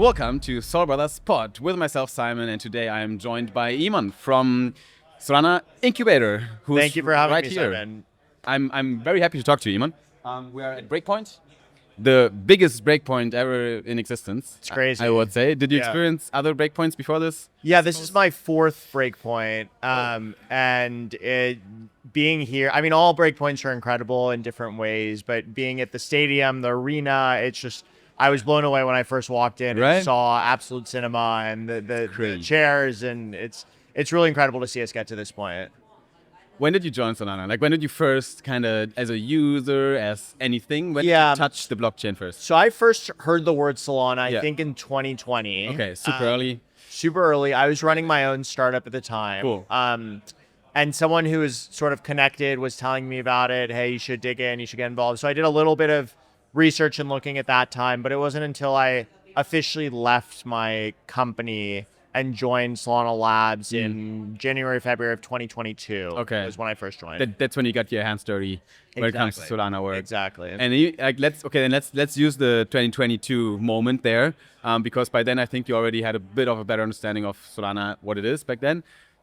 Welcome to Soul Brothers Pod with myself, Simon, and today I am joined by Iman from Solana Incubator. Who's Thank you for having right me, here. Simon. I'm very happy to talk to you, Iman. We are at Breakpoint, the biggest breakpoint ever in existence. It's crazy. I would say. Did you Yeah. experience other breakpoints before this? Yeah, this is my fourth Breakpoint, and being here, I mean, all Breakpoints are incredible in different ways, but being at the stadium, the arena, it's just, I was blown away when I first walked in Right. and saw absolute cinema and the chairs, and it's really incredible to see us get to this point. When did you join Solana? Like, when did you first kind of, as a user, as anything, when did Yeah. you touch the blockchain first? So I first heard the word Solana, I Yeah. think in 2020. Okay, super early. Super early. I was running my own startup at the time. Cool. And someone who was sort of connected was telling me about it. Hey, you should dig in, you should get involved. So I did a little bit of research and looking at that time, but it wasn't until I officially left my company and joined Solana Labs in January, February of 2022. Okay. Was when I first joined. That's when you got your hands dirty when it comes to Exactly. Solana work. Exactly. And let's use the 2022 moment there, because by then I think you already had a bit of a better understanding of Solana, what it is back then.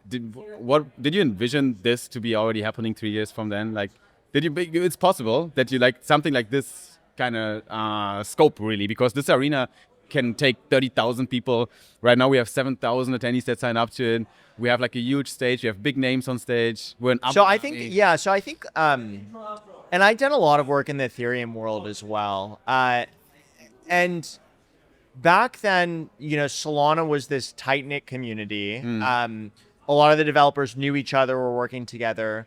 Did you envision this to be already happening 3 years from then? Like, it's possible that you like something like this kind of scope really, because this arena can take 30,000 people. Right now we have 7,000 attendees that sign up to it. We have like a huge stage. We have big names on stage. So I think, and I've done a lot of work in the Ethereum world as well. And back then, Solana was this tight-knit community. A lot of the developers knew each other, were working together.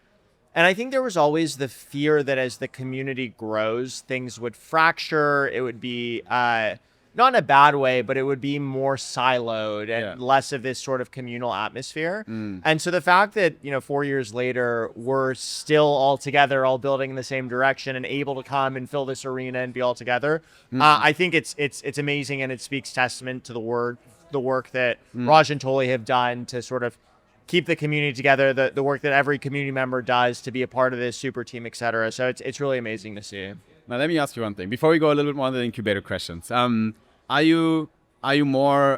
And I think there was always the fear that as the community grows, things would fracture. It would be, not in a bad way, but it would be more siloed and less of this sort of communal atmosphere. And so the fact that, 4 years later, we're still all together, all building in the same direction and able to come and fill this arena and be all together, I think it's amazing, and it speaks testament to the work that Raj and Toli have done to sort of keep the community together, the work that every community member does to be a part of this super team, et cetera. So it's really amazing to see. Now let me ask you one thing before we go a little bit more on the incubator questions. Are you more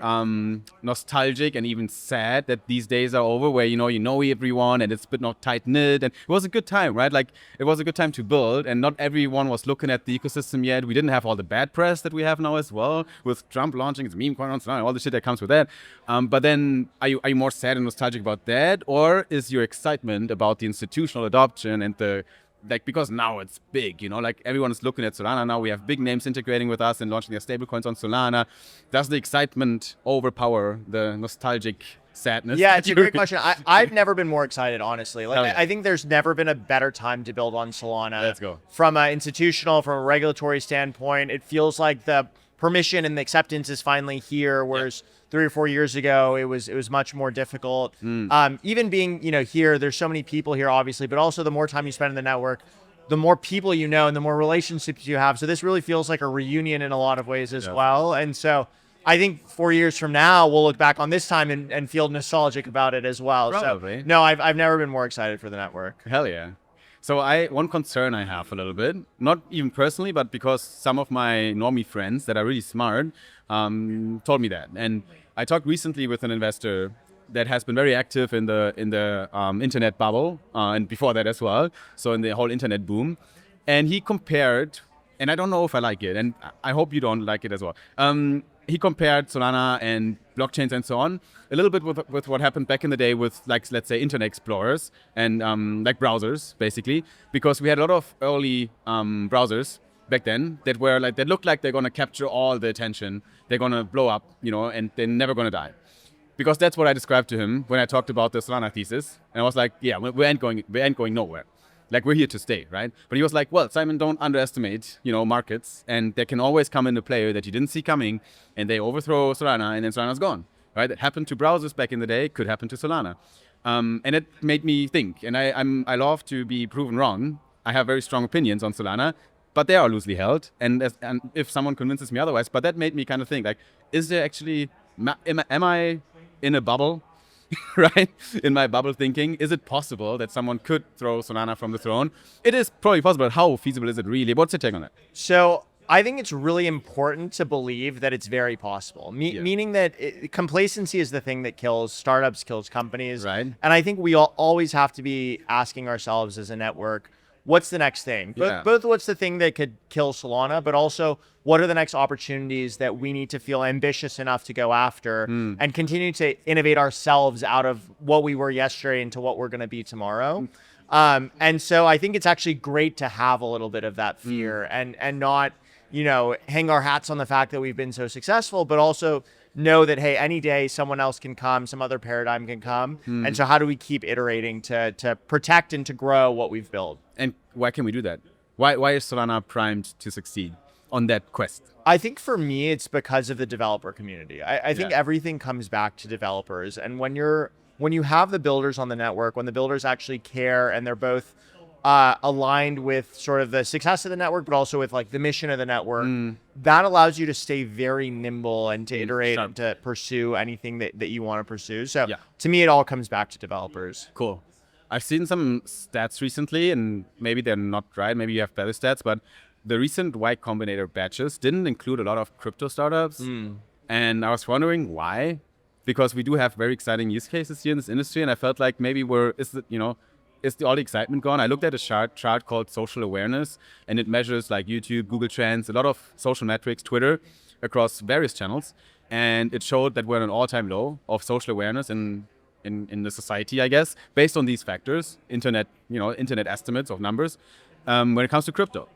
nostalgic and even sad that these days are over, where you know everyone and it's a bit not tight knit, and it was a good time, right? Like, it was a good time to build, and not everyone was looking at the ecosystem yet. We didn't have all the bad press that we have now as well, with Trump launching his meme coin on Solana, all the shit that comes with that. But then, are you more sad and nostalgic about that, or is your excitement about the institutional adoption and because now it's big, like everyone is looking at Solana now. We have big names integrating with us and launching their stablecoins on Solana. Does the excitement overpower the nostalgic sadness? Yeah, it's a great question. I've never been more excited, honestly. Like, Hell yeah. I think there's never been a better time to build on Solana. Let's go. From an institutional, from a regulatory standpoint, it feels like the permission and the acceptance is finally here, whereas 3 or 4 years ago, it was much more difficult. Even being, here, there's so many people here, obviously, but also the more time you spend in the network, the more people you know and the more relationships you have. So this really feels like a reunion in a lot of ways as well. And so I think 4 years from now, we'll look back on this time and feel nostalgic about it as well. Probably. So no, I've never been more excited for the network. Hell yeah. So one concern I have a little bit, not even personally, but because some of my normie friends that are really smart told me that. And I talked recently with an investor that has been very active in the internet bubble, and before that as well. So in the whole internet boom. And he compared, and I don't know if I like it, and I hope you don't like it as well. He compared Solana and blockchains and so on a little bit with what happened back in the day with, like, let's say, internet explorers and like browsers, basically, because we had a lot of early browsers back then that looked like they're going to capture all the attention. They're going to blow up, and they're never going to die. Because that's what I described to him when I talked about the Solana thesis. And I was like, yeah, we ain't going nowhere. Like, we're here to stay, right? But he was like, well, Simon, don't underestimate, markets. And there can always come in a player that you didn't see coming, and they overthrow Solana, and then Solana's gone, right? That happened to browsers back in the day, could happen to Solana. And it made me think, and I love to be proven wrong. I have very strong opinions on Solana, but they are loosely held. And if someone convinces me otherwise, but that made me kind of think, like, is there actually, am I in a bubble? Right? In my bubble thinking, is it possible that someone could throw Solana from the throne? It is probably possible, but how feasible is it really? What's your take on that? So I think it's really important to believe that it's very possible, meaning that complacency is the thing that kills startups, kills companies. Right. And I think we always have to be asking ourselves as a network, what's the next thing? Yeah. Both what's the thing that could kill Solana, but also what are the next opportunities that we need to feel ambitious enough to go after and continue to innovate ourselves out of what we were yesterday into what we're going to be tomorrow. And so I think it's actually great to have a little bit of that fear and not, hang our hats on the fact that we've been so successful, but also know that, hey, any day someone else can come, some other paradigm can come. And so how do we keep iterating to protect and to grow what we've built? And why can we do that? Why is Solana primed to succeed on that quest? I think for me, it's because of the developer community. I think everything comes back to developers. And when you have the builders on the network, when the builders actually care and they're both aligned with sort of the success of the network, but also with like the mission of the network, that allows you to stay very nimble and to iterate and to pursue anything that you want to pursue. So to me, it all comes back to developers. Cool. I've seen some stats recently, and maybe they're not right. Maybe you have better stats, but the recent Y Combinator batches didn't include a lot of crypto startups. And I was wondering why, because we do have very exciting use cases here in this industry. And I felt like maybe is all the excitement gone? I looked at a chart called social awareness, and it measures like YouTube, Google Trends, a lot of social metrics, Twitter, across various channels. And it showed that we're at an all-time low of social awareness in the society, I guess, based on these factors, internet estimates of numbers, when it comes to crypto.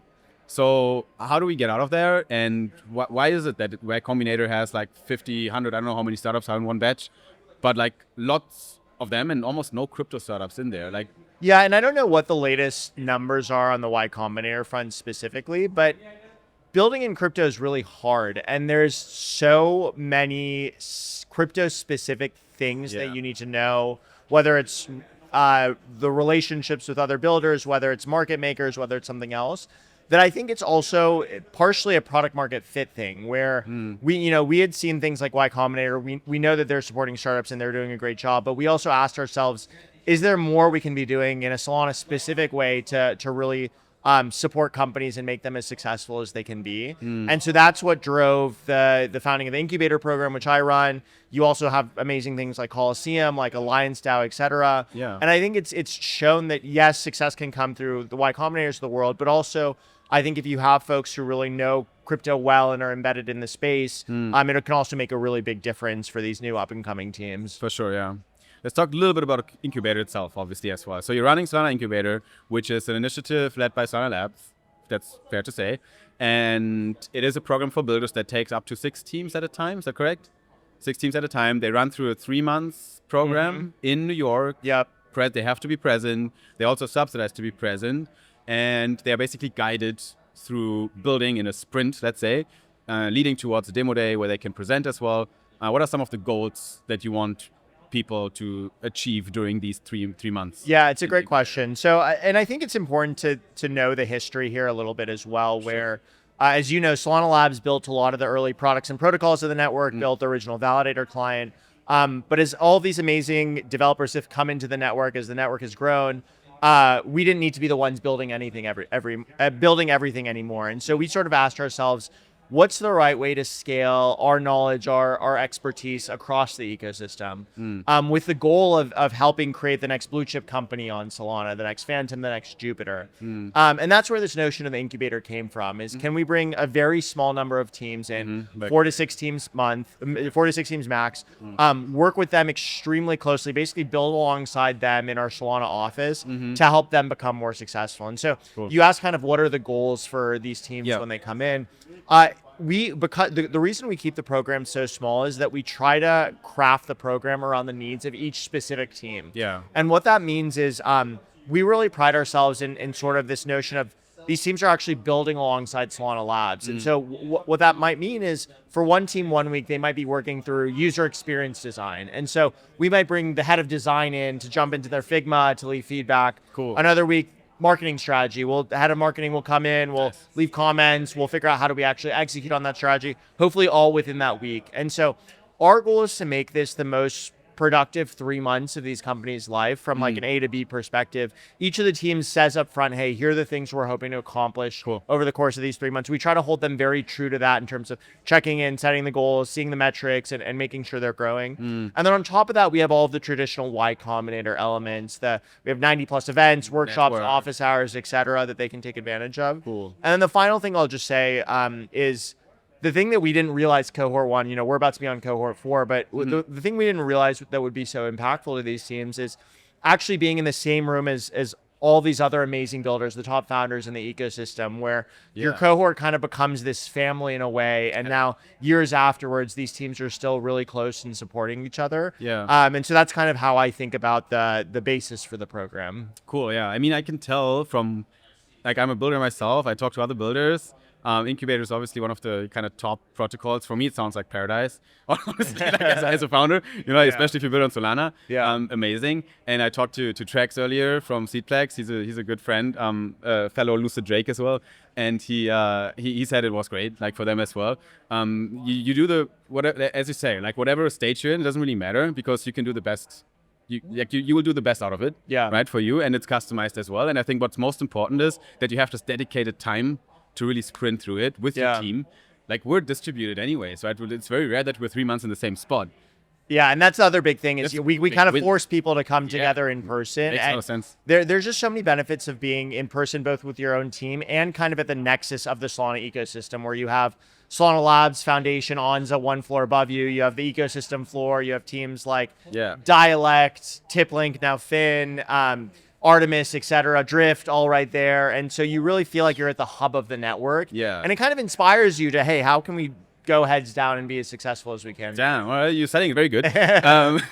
So how do we get out of there? And why is it that Y Combinator has like 50, 100, I don't know how many startups are in one batch, but like lots of them and almost no crypto startups in there? Like, yeah, and I don't know what the latest numbers are on the Y Combinator front specifically, but building in crypto is really hard. And there's so many crypto-specific things that you need to know, whether it's the relationships with other builders, whether it's market makers, whether it's something else, that I think it's also partially a product market fit thing where we had seen things like Y Combinator. We know that they're supporting startups and they're doing a great job, but we also asked ourselves, is there more we can be doing in a Solana specific way to really support companies and make them as successful as they can be? And so that's what drove the founding of the Incubator program, which I run. You also have amazing things like Coliseum, like Alliance DAO, et cetera. Yeah. And I think it's shown that, yes, success can come through the Y Combinators of the world, but also I think if you have folks who really know crypto well and are embedded in the space, it can also make a really big difference for these new up-and-coming teams. For sure, yeah. Let's talk a little bit about Incubator itself, obviously, as well. So you're running Solana Incubator, which is an initiative led by Solana Labs. That's fair to say. And it is a program for builders that takes up to 6 teams at a time. Is that correct? 6 teams at a time. They run through a 3-month program in New York. Yep. They have to be present. They also subsidize to be present. And they are basically guided through building in a sprint, let's say, leading towards a demo day where they can present as well. What are some of the goals that you want people to achieve during these three months? Yeah, it's a great question. So, and I think it's important to know the history here a little bit as well, where, as you know, Solana Labs built a lot of the early products and protocols of the network, built the original validator client. But as all these amazing developers have come into the network, as the network has grown, we didn't need to be the ones building anything building everything anymore. And so we sort of asked ourselves, what's the right way to scale our knowledge, our expertise across the ecosystem, with the goal of helping create the next blue chip company on Solana, the next Phantom, the next Jupiter. And that's where this notion of the incubator came from, is can we bring a very small number of teams in, 4 to 6 teams max, work with them extremely closely, basically build alongside them in our Solana office to help them become more successful. And so you ask kind of what are the goals for these teams when they come in. Because the reason we keep the program so small is that we try to craft the program around the needs of each specific team. Yeah. And what that means is we really pride ourselves in sort of this notion of these teams are actually building alongside Solana Labs. And so what that might mean is for one team 1 week, they might be working through user experience design. And so we might bring the head of design in to jump into their Figma to leave feedback. Cool. Another week, marketing strategy. The head of marketing will come in, we'll leave comments, we'll figure out how do we actually execute on that strategy, hopefully all within that week. And so our goal is to make this the most productive 3 months of these companies' life from like an A to B perspective. Each of the teams says up front, hey, here are the things we're hoping to accomplish over the course of these 3 months. We try to hold them very true to that in terms of checking in, setting the goals, seeing the metrics, and making sure they're growing. And then on top of that, we have all of the traditional Y Combinator elements. We have 90 plus events, workshops, office hours, etc., that they can take advantage of. Cool. And then the final thing I'll just say is the thing that we didn't realize Cohort 1, we're about to be on Cohort 4, but the thing we didn't realize that would be so impactful to these teams is actually being in the same room as all these other amazing builders, the top founders in the ecosystem, where your cohort kind of becomes this family in a way. And now years afterwards, these teams are still really close and supporting each other. And so that's kind of how I think about the basis for the program. Cool. Yeah. I mean, I can tell from, like, I'm a builder myself. I talk to other builders. Incubator is obviously one of the kind of top protocols. For me, it sounds like paradise, honestly, like as a founder, especially if you build on Solana. Amazing. And I talked to Trex earlier from Seedplex. He's a good friend, fellow Lucid Drake as well. And he said it was great, like for them as well. You do whatever, as you say, like whatever stage you're in, it doesn't really matter because you can do the best. You will do the best out of it, right, for you. And it's customized as well. And I think what's most important is that you have this dedicated time to really sprint through it with your team. Like, we're distributed anyways, right? It's very rare that we're 3 months in the same spot. Yeah, and that's the other big thing is we kind of force people to come together in person. Makes a lot of sense. There's just so many benefits of being in person, both with your own team and kind of at the nexus of the Solana ecosystem, where you have Solana Labs, Foundation, Onza, one floor above you. You have the ecosystem floor. You have teams like Dialect, TipLink, now Fin, Artemis, etc., Drift, all right there. And so you really feel like you're at the hub of the network. And it kind of inspires you to, hey, how can we go heads down and be as successful as we can? Damn, well, you're setting it very good.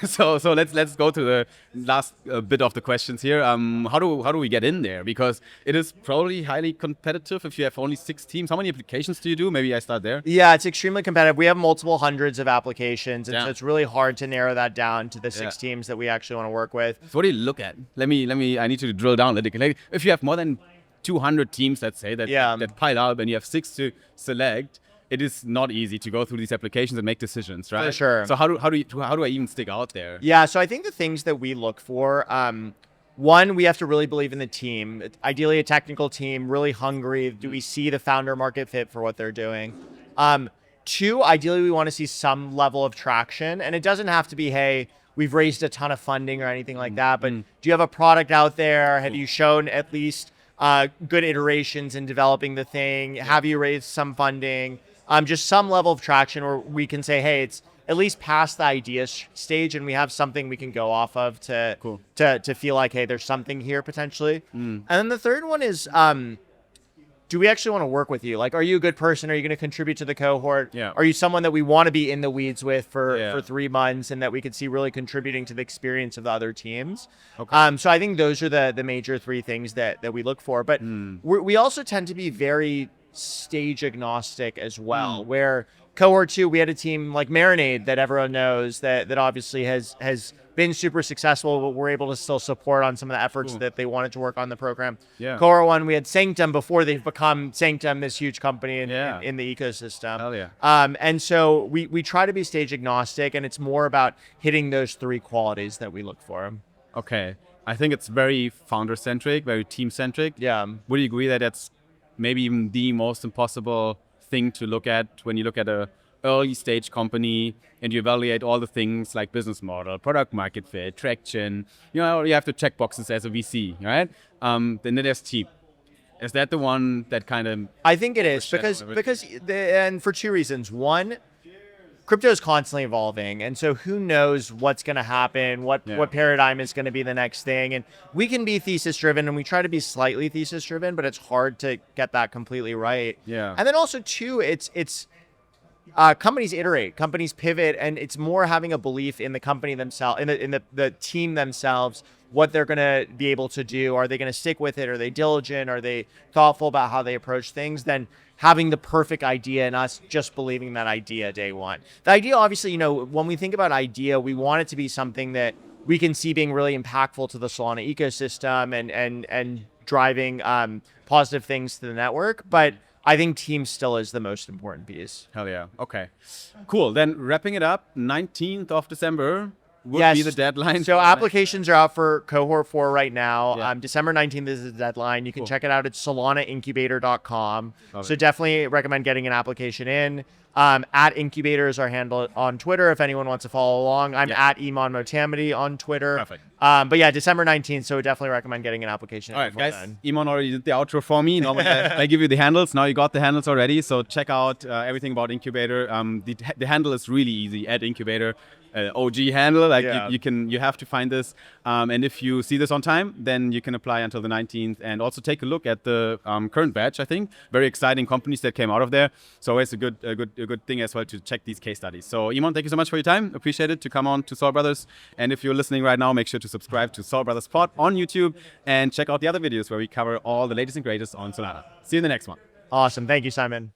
So let's go to the last bit of the questions here. How do we get in there? Because it is probably highly competitive if you have only 6 teams. How many applications do you do? Maybe I start there. Yeah, it's extremely competitive. We have multiple hundreds of applications, and so it's really hard to narrow that down to the 6 teams that we actually want to work with. So what do you look at? I need to drill down a little. Like, if you have more than 200 teams, let's say, that pile up, and you have 6 to select, it is not easy to go through these applications and make decisions, right? For sure. So how do I even stick out there? Yeah, so I think the things that we look for, one, we have to really believe in the team. Ideally, a technical team, really hungry. Do we see the founder market fit for what they're doing? 2, ideally, we want to see some level of traction, and it doesn't have to be, hey, we've raised a ton of funding or anything like that, but do you have a product out there? Have you shown at least good iterations in developing the thing? Have you raised some funding? Just some level of traction where we can say, hey, it's at least past the idea stage and we have something we can go off of to feel like, hey, there's something here potentially. And then the third one is, do we actually want to work with you? Like, are you a good person? Are you going to contribute to the cohort? Are you someone that we want to be in the weeds with for 3 months and that we could see really contributing to the experience of the other teams? So I think those are the major 3 things that we look for. But we also tend to be very stage agnostic as well, where Cohort 2, we had a team like Marinade that everyone knows that obviously has been super successful, but we're able to still support on some of the efforts that they wanted to work on the program. Cohort 1, we had Sanctum before they've become Sanctum, this huge company in the ecosystem. Hell yeah. And so we try to be stage agnostic, and it's more about hitting those 3 qualities that we look for. Okay. I think it's very founder-centric, very team-centric. Would you agree that that's maybe even the most impossible thing to look at when you look at a early stage company and you evaluate all the things like business model, product market fit, traction? You have to check boxes as a VC, right? Then there's team. Is that the one that kind of? I think it is because and for 2 reasons. One, crypto is constantly evolving, and so who knows what's going to happen, what paradigm is going to be the next thing. And we can be thesis driven, and we try to be slightly thesis driven, but it's hard to get that completely right. And then also 2, it's companies iterate, companies pivot, and it's more having a belief in the company themselves, in the team themselves, what they're going to be able to do. Are they going to stick with it? Are they diligent? Are they thoughtful about how they approach things? Then having the perfect idea and us just believing that idea day one. The idea, obviously, when we think about idea, we want it to be something that we can see being really impactful to the Solana ecosystem and driving positive things to the network. But I think team still is the most important piece. Hell yeah. Okay. Cool. Then wrapping it up, 19th of December, would be the deadline. So applications are out for Cohort 4 right now. Yeah. December 19th is the deadline. You can Cool. check it out at solanaincubator.com. Love So it. definitely recommend getting an application in. At Incubator is our handle on Twitter if anyone wants to follow along. I'm Yeah. at Iman Motamedi on Twitter. Perfect. But yeah, December 19th, so definitely recommend getting an application in. All right, before guys. then. Iman already did the outro for me. Normally, I give you the handles. Now you got the handles already. So check out everything about Incubator. The handle is really easy at Incubator. OG handle, like Yeah. you have to find this, and if you see this on time, then you can apply until the 19th, and also take a look at the current batch. I think very exciting companies that came out of there, so it's a good thing as well to check these case studies. So Iman, thank you so much for your time. Appreciate it to come on to Soul Brothers, and if you're listening right now, make sure to subscribe to Soul Brothers Pod on YouTube and check out the other videos where we cover all the latest and greatest on Solana. See you in the next one. Awesome. Thank you, Simon.